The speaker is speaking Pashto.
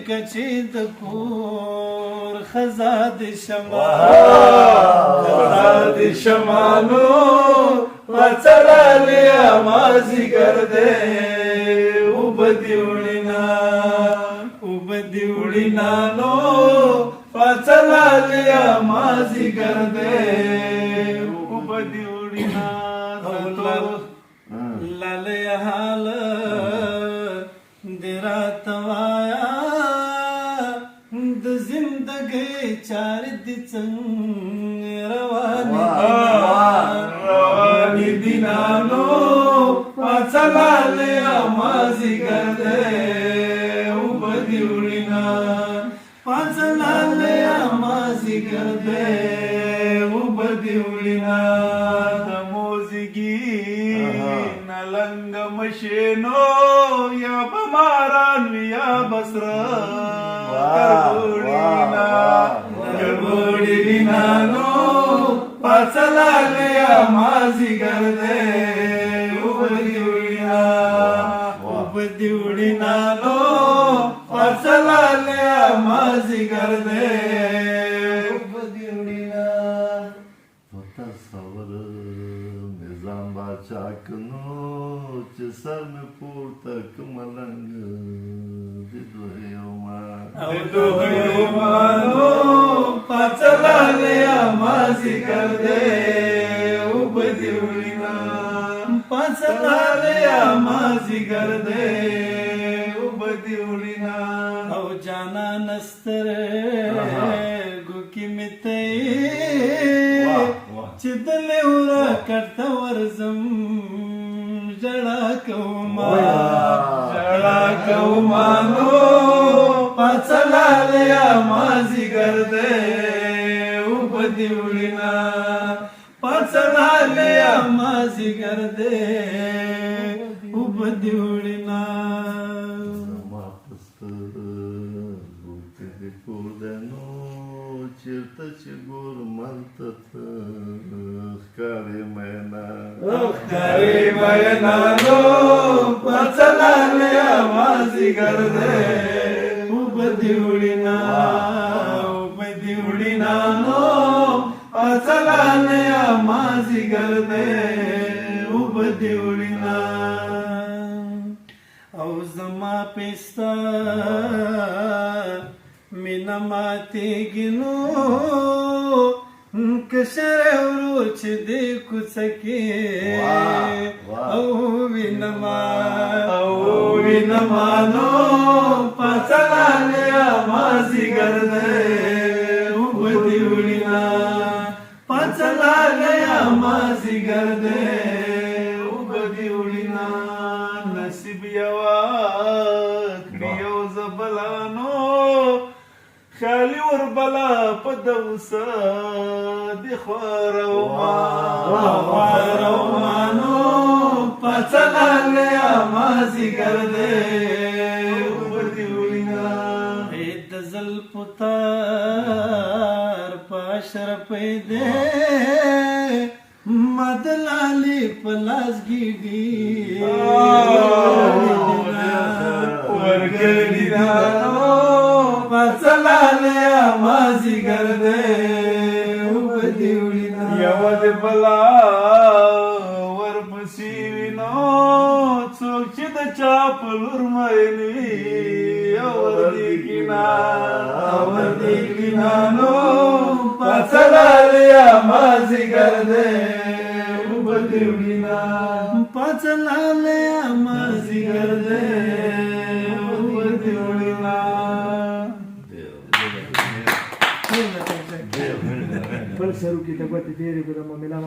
کچې د کور خزا د شمع خزا د شمانو پڅلالیا مازیګر دې وبدیوړینا نو پڅلالیا مازیګر دې وبدیوړینا لالیا حال درا توایا د زندګۍ چار دي څنګه رواني دینانو پڅلالیا مازیګر دې وبدیوړینا پڅلالیا مازیګر دې وبدیوړینا د موزګي نلنګ مشینو یا بماران یا بسرا کربوړینا نو پڅلالیا مازیګر دې وبدیوړینا نو پڅلالیا مازیګر دې وبدیوړینا تصور نظام باچا کنو چې سر مې پورته کړم ملنګ د دوهیومانو پڅلالیا مازیګر دې وبدیوړینا پڅلالیا مازیګر دې وبدیوړینا او جانا نستر ګوکی مته چې دلې ورا کړه ورزم جړا کوما نو پڅلالیا مازیګر دې وبدیوړینا پڅلالیا مازیګر دې وبدیوړینا زما پستر ګوته دې کور دنو چیرته چې ګور ملته ښکارې مینا نو پڅلالیا مازیګر دې وبدیوړینا نو پڅلالیا مازیګر دې وبدیوړینا او زما پستا مینا ماتېږي نو کشر ورو چې دې کوڅکې او وینما نو پڅلالیا مازیګر دې وبدیوړینا پڅلالیا مازیګر دې وبدیوړینا نصیب یوا کړیو زبلانو خالی ور بلا په دوسه دی خواروما نو پڅلالیا مازیګر دې وبدیوړینا د زلفو تار پاشر پیدې مدلالي پلاس ګیډي ورګړینا نو پڅلالیا مازیګر دې وبدیوړینا یو دې بلا ورپسې وینو څوک چې د چا په لور مینوي وردیګینا نو پڅلالیا مازیګر دې وبدیوړینا پڅلالیا مازیګر دې وبدیوړینا पर सरू की तबीयत धीरे धीरे मिला